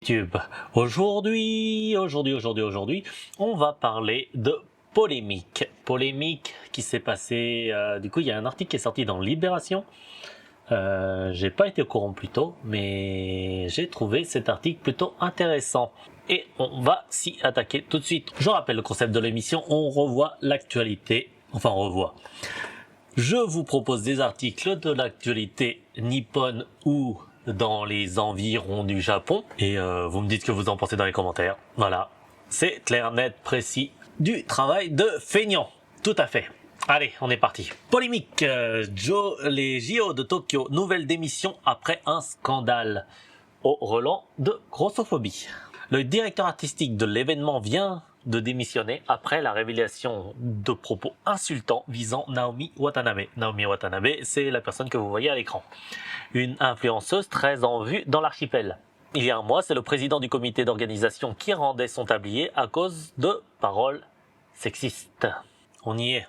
YouTube. Aujourd'hui, on va parler de polémique. Polémique qui s'est passée. Du coup, il y a un article qui est sorti dans Libération. J'ai pas été au courant plus tôt, mais j'ai trouvé cet article plutôt intéressant. Et on va s'y attaquer tout de suite. Je rappelle le concept de l'émission, on revoit l'actualité. Enfin, on revoit. Je vous propose des articles de l'actualité nippone ou dans les environs du Japon. Et vous me dites ce que vous en pensez dans les commentaires. Voilà, c'est clair, net, précis. Du travail de feignant. Tout à fait. Allez, on est parti. Polémique. Les JO de Tokyo, nouvelle démission après un scandale. Au relent de grossophobie. Le directeur artistique de l'événement vient de démissionner après la révélation de propos insultants visant Naomi Watanabe. Naomi Watanabe, c'est la personne que vous voyez à l'écran. Une influenceuse très en vue dans l'archipel. Il y a un mois, c'est le président du comité d'organisation qui rendait son tablier à cause de paroles sexistes. On y est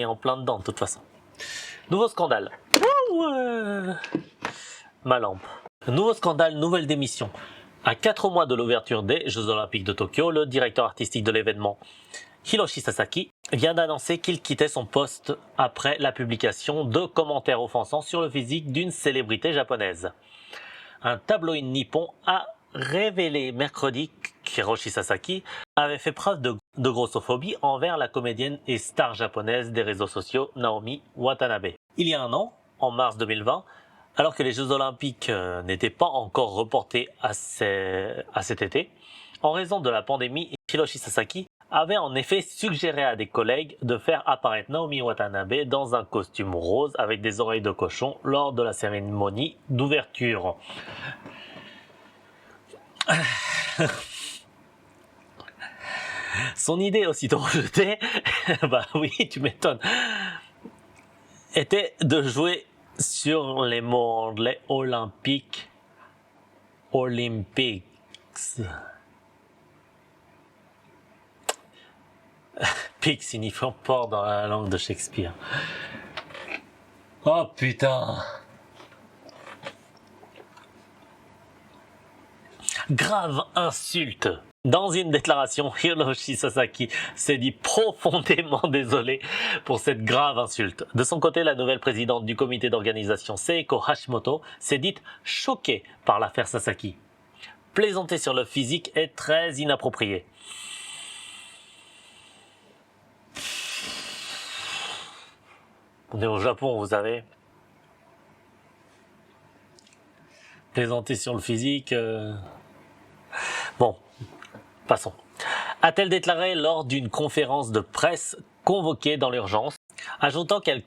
en plein dedans de toute façon. Nouveau scandale. Ma lampe. Nouveau scandale, nouvelle démission. À 4 mois de l'ouverture des Jeux Olympiques de Tokyo, le directeur artistique de l'événement, Hiroshi Sasaki, vient d'annoncer qu'il quittait son poste après la publication de commentaires offensants sur le physique d'une célébrité japonaise. Un tabloïd nippon a révélé mercredi qu'Hiroshi Sasaki avait fait preuve de grossophobie envers la comédienne et star japonaise des réseaux sociaux Naomi Watanabe. Il y a un an, en mars 2020, alors que les Jeux Olympiques n'étaient pas encore reportés à cet été, en raison de la pandémie, Hiroshi Sasaki avait en effet suggéré à des collègues de faire apparaître Naomi Watanabe dans un costume rose avec des oreilles de cochon lors de la cérémonie d'ouverture. Son idée, aussitôt rejetée, bah oui, tu m'étonnes, était de jouer sur les mots anglais olympique, Olympics. Pic signifiant port dans la langue de Shakespeare. Oh putain. Grave insulte. Dans une déclaration, Hiroshi Sasaki s'est dit profondément désolé pour cette grave insulte. De son côté, la nouvelle présidente du comité d'organisation, Seiko Hashimoto, s'est dite choquée par l'affaire Sasaki. Plaisanter sur le physique est très inapproprié. On est au Japon, vous savez. Plaisanter sur le physique... Bon, passons. A-t-elle déclaré lors d'une conférence de presse convoquée dans l'urgence, ajoutant qu'elle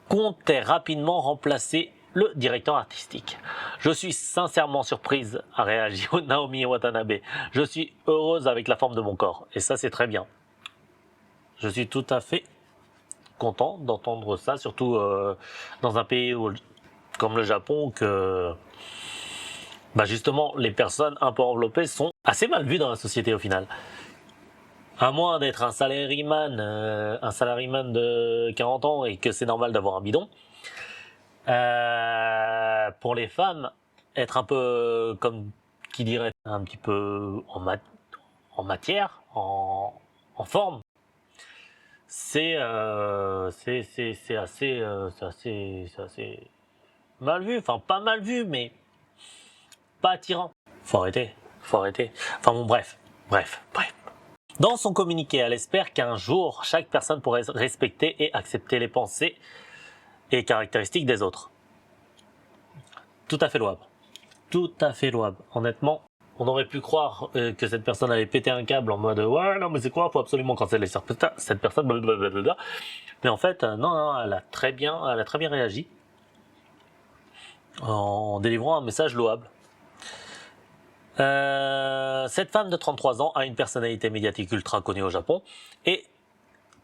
comptait rapidement remplacer le directeur artistique. Je suis sincèrement surprise, a réagi Naomi Watanabe. Je suis heureuse avec la forme de mon corps. Et ça, c'est très bien. Je suis tout à fait content d'entendre ça, surtout dans un pays comme le Japon, que justement les personnes un peu enveloppées sont assez mal vues dans la société au final. À moins d'être un salaryman de 40 ans et que c'est normal d'avoir un bidon. Pour les femmes, être un peu, comme qui dirait, un petit peu en matière, en forme, c'est assez mal vu. Enfin, pas mal vu, mais pas attirant. Faut arrêter. Enfin bon, bref. Dans son communiqué, elle espère qu'un jour, chaque personne pourrait respecter et accepter les pensées et caractéristiques des autres. Tout à fait louable. Honnêtement, on aurait pu croire que cette personne allait péter un câble en mode ouais, non mais c'est quoi, faut absolument canceller cette personne, blablabla. Mais en fait, non, elle a très bien réagi en délivrant un message louable. Cette femme de 33 ans a une personnalité médiatique ultra connue au Japon et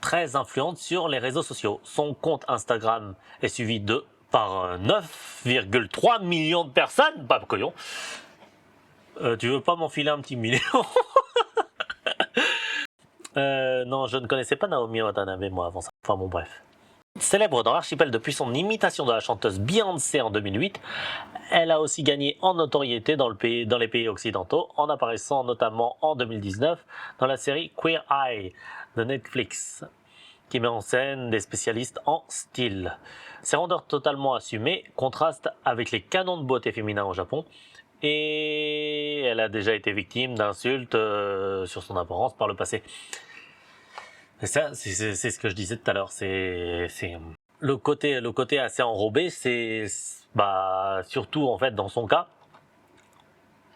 très influente sur les réseaux sociaux. Son compte Instagram est suivi par 9,3 millions de personnes. Pas couillon. Tu veux pas m'enfiler un petit million? Non, je ne connaissais pas Naomi Watanabe moi avant ça. Enfin bon, bref. Célèbre dans l'archipel depuis son imitation de la chanteuse Beyoncé en 2008, elle a aussi gagné en notoriété dans les pays occidentaux en apparaissant notamment en 2019 dans la série Queer Eye de Netflix, qui met en scène des spécialistes en style. Ses rondeurs totalement assumées contrastent avec les canons de beauté féminin au Japon, et elle a déjà été victime d'insultes sur son apparence par le passé. Et ça, c'est ce que je disais tout à l'heure, c'est le côté assez enrobé, c'est surtout en fait dans son cas,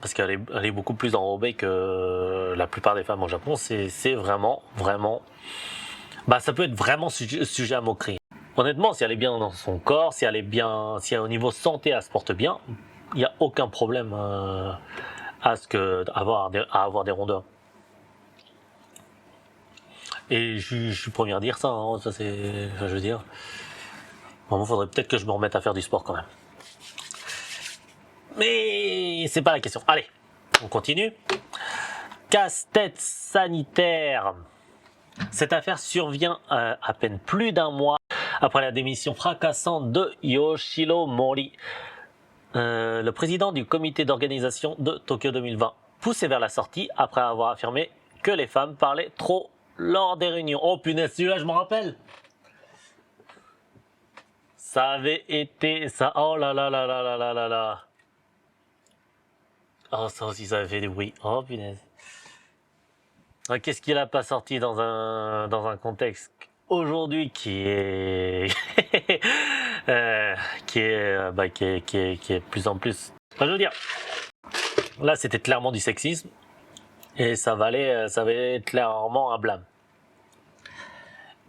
parce qu'elle est beaucoup plus enrobée que la plupart des femmes au Japon, c'est vraiment, ça peut être vraiment sujet à moquerie. Honnêtement, si elle est bien dans son corps, si au niveau santé elle se porte bien, il n'y a aucun problème à avoir des rondeurs. Et je suis premier à dire ça, hein, ça c'est, je veux dire. Bon, il faudrait peut-être que je me remette à faire du sport quand même. Mais c'est pas la question. Allez, on continue. Casse-tête sanitaire. Cette affaire survient à peine plus d'un mois après la démission fracassante de Yoshiro Mori, le président du comité d'organisation de Tokyo 2020, poussé vers la sortie après avoir affirmé que les femmes parlaient trop lors des réunions. Oh punaise, celui-là je m'en rappelle. Ça avait été ça. Oh là là là là là là là là. Oh, ça aussi ça avait fait du bruit. Oh punaise. Qu'est-ce qu'il a pas sorti dans un contexte aujourd'hui qui est qui est de plus en plus. Enfin, je veux dire, là c'était clairement du sexisme et ça valait clairement un blâme.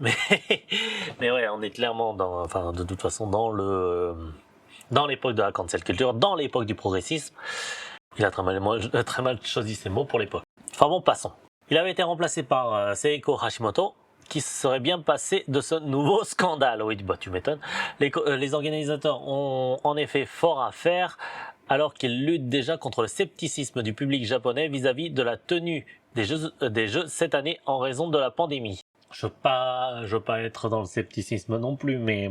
Mais ouais, on est clairement de toute façon dans l'époque de la cancel culture, dans l'époque du progressisme. Il a très mal choisi ses mots pour l'époque. Enfin bon, passons. Il avait été remplacé par Seiko Hashimoto, qui se serait bien passé de ce nouveau scandale. Oui, tu m'étonnes. Les organisateurs ont en effet fort à faire, alors qu'ils luttent déjà contre le scepticisme du public japonais vis-à-vis de la tenue des jeux cette année en raison de la pandémie. Je veux pas être dans le scepticisme non plus, mais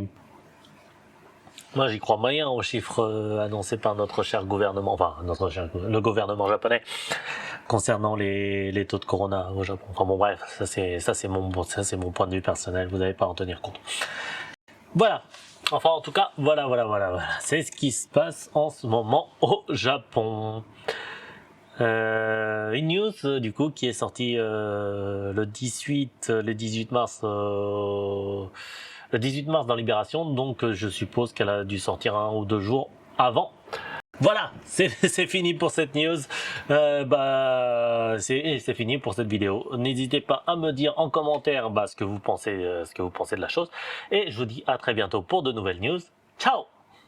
moi j'y crois moyen aux chiffres annoncés par notre cher gouvernement, le gouvernement japonais concernant les taux de corona au Japon. Enfin bon bref, ça c'est mon point de vue personnel, vous n'avez pas à en tenir compte. Voilà. Enfin en tout cas, voilà. C'est ce qui se passe en ce moment au Japon. Une news du coup qui est sortie le 18 mars le 18 mars dans Libération, donc je suppose qu'elle a dû sortir 1 ou 2 jours avant. Voilà, c'est fini pour cette news. C'est fini pour cette vidéo. N'hésitez pas à me dire en commentaire ce que vous pensez de la chose, et je vous dis à très bientôt pour de nouvelles news. Ciao.